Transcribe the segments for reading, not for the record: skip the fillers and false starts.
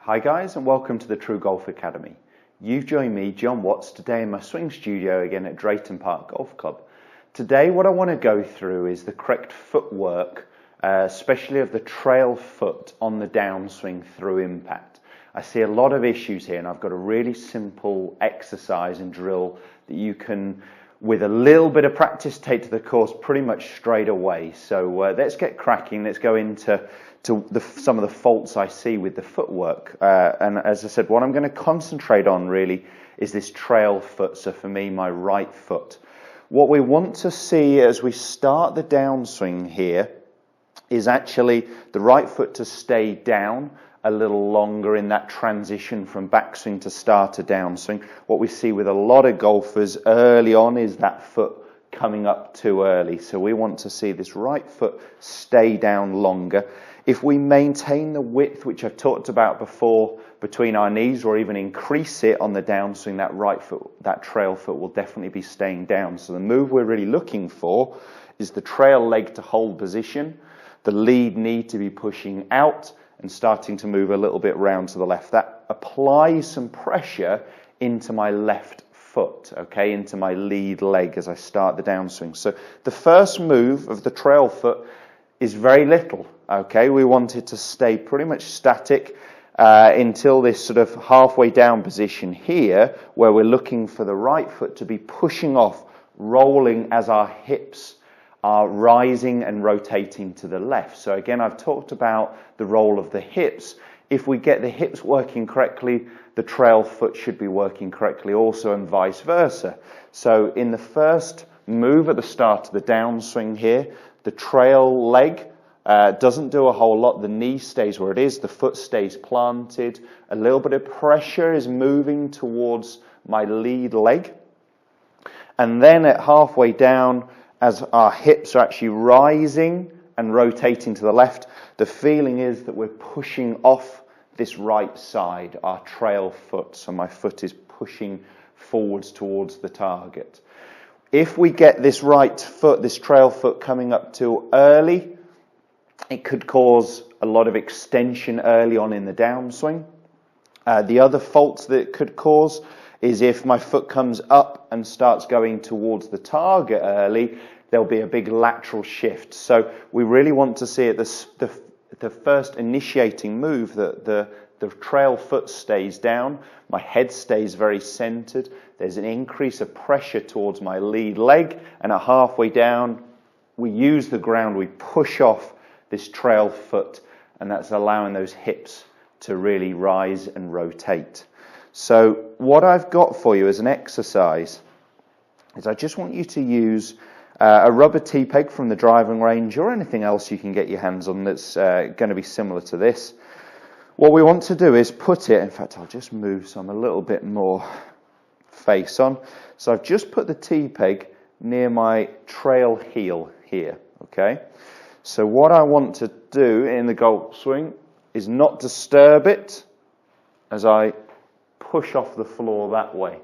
Hi guys, and welcome to the TruGolf Academy. You've joined me, Jon Watts, today in my swing studio again at Drayton Park Golf Club. Today what I want to go through is the correct footwork, especially of the trail foot on the downswing through impact. I see a lot of issues here, and I've got a really simple exercise and drill that you can, with a little bit of practice, take to the course pretty much straight away. So let's get cracking. Let's go into some of the faults I see with the footwork. And as I said, what I'm going to concentrate on really is this trail foot. So for me, my right foot. What we want to see as we start the downswing here is actually the right foot to stay down a little longer in that transition from backswing to starter downswing. What we see with a lot of golfers early on is that foot coming up too early. So we want to see this right foot stay down longer. If we maintain the width, which I've talked about before, between our knees, or even increase it on the downswing, that right foot, that trail foot will definitely be staying down. So the move we're really looking for is the trail leg to hold position, the lead knee to be pushing out and starting to move a little bit round to the left. That applies some pressure into my left foot, okay, into my lead leg as I start the downswing. So the first move of the trail foot is very little, okay. We want it to stay pretty much static until this sort of halfway down position here, where we're looking for the right foot to be pushing off, rolling as our hips are rising and rotating to the left. So again, I've talked about the role of the hips. If we get the hips working correctly, the trail foot should be working correctly also, and vice versa. So in the first move at the start of the downswing here, the trail leg doesn't do a whole lot. The knee stays where it is, the foot stays planted, a little bit of pressure is moving towards my lead leg. And then at halfway down, as our hips are actually rising and rotating to the left, the feeling is that we're pushing off this right side, our trail foot. So my foot is pushing forwards towards the target. If we get this right foot, this trail foot coming up too early, it could cause a lot of extension early on in the downswing. The other faults that it could cause is if my foot comes up and starts going towards the target early, there'll be a big lateral shift. So we really want to see at the first initiating move that the trail foot stays down, my head stays very centered, there's an increase of pressure towards my lead leg, and at halfway down, we use the ground, we push off this trail foot, and that's allowing those hips to really rise and rotate. So what I've got for you as an exercise is I just want you to use a rubber tee peg from the driving range, or anything else you can get your hands on that's going to be similar to this. What we want to do is put it, in fact I'll just move so I'm a little bit more face on. So I've just put the tee peg near my trail heel here, okay? So what I want to do in the golf swing is not disturb it as I push off the floor that way.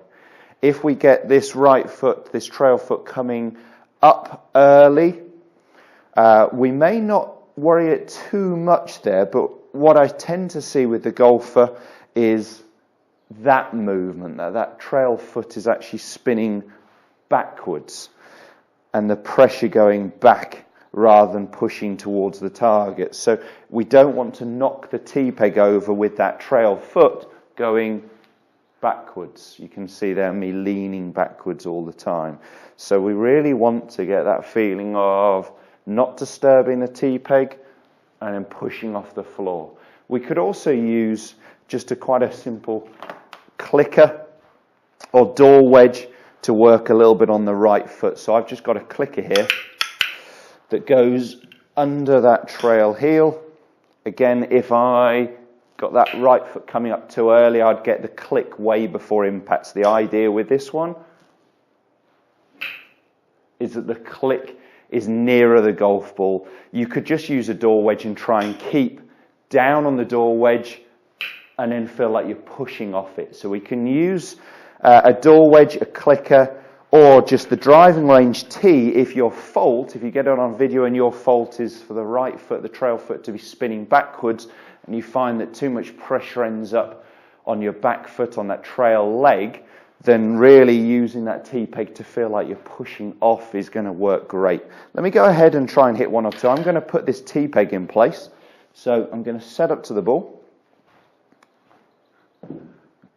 If we get this right foot, this trail foot coming up early, we may not worry it too much there, but what I tend to see with the golfer is that movement, that trail foot is actually spinning backwards and the pressure going back rather than pushing towards the target. So we don't want to knock the tee peg over with that trail foot going backwards. You can see there me leaning backwards all the time. So we really want to get that feeling of not disturbing the tee peg and then pushing off the floor. We could also use just quite a simple clicker or door wedge to work a little bit on the right foot. So I've just got a clicker here that goes under that trail heel. Again, if I got that right foot coming up too early, I'd get the click way before impact. So the idea with this one is that the click is nearer the golf ball. You could just use a door wedge and try and keep down on the door wedge and then feel like you're pushing off it. So we can use a door wedge, a clicker, or just the driving range tee if your fault, if you get it on video and your fault is for the right foot, the trail foot to be spinning backwards, and you find that too much pressure ends up on your back foot, on that trail leg, then really using that T-peg to feel like you're pushing off is going to work great. Let me go ahead and try and hit one or two. I'm going to put this T-peg in place. So I'm going to set up to the ball.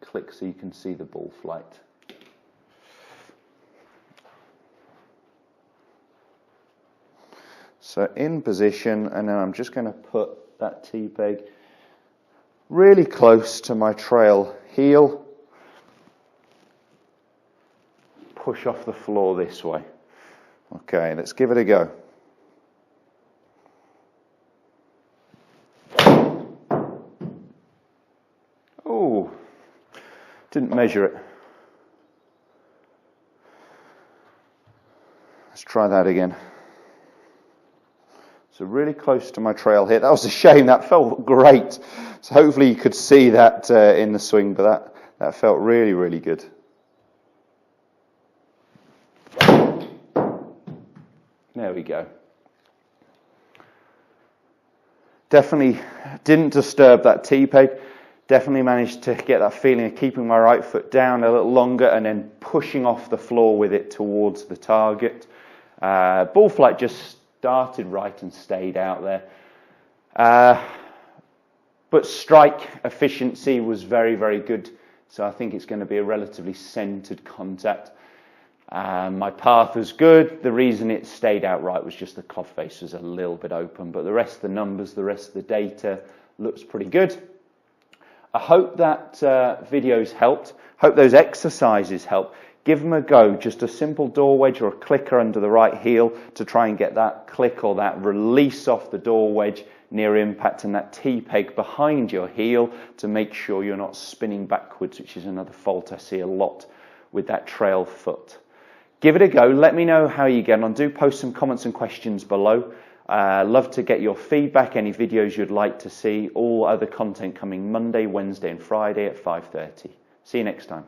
Click so you can see the ball flight. So in position, and then I'm just going to put that T-peg really close to my trail heel. Push off the floor this way. Okay, let's give it a go. Oh, didn't measure it. Let's try that again. So really close to my trail hit. That was a shame. That felt great. So hopefully you could see that in the swing, but that felt really, really good. There we go. Definitely didn't disturb that T-peg. Definitely managed to get that feeling of keeping my right foot down a little longer and then pushing off the floor with it towards the target. Ball flight just started right and stayed out there. But strike efficiency was very, very good. So I think it's going to be a relatively centered contact. My path was good. The reason it stayed out right was just the club face was a little bit open, but the rest of the numbers, the rest of the data looks pretty good. I hope that video's helped. Hope those exercises help. Give them a go. Just a simple door wedge or a clicker under the right heel to try and get that click or that release off the door wedge near impact, and that T-peg behind your heel to make sure you're not spinning backwards, which is another fault I see a lot with that trail foot. Give it a go. Let me know how you get on. Do post some comments and questions below. Love to get your feedback, any videos you'd like to see. All other content coming Monday, Wednesday and Friday at 5:30. See you next time.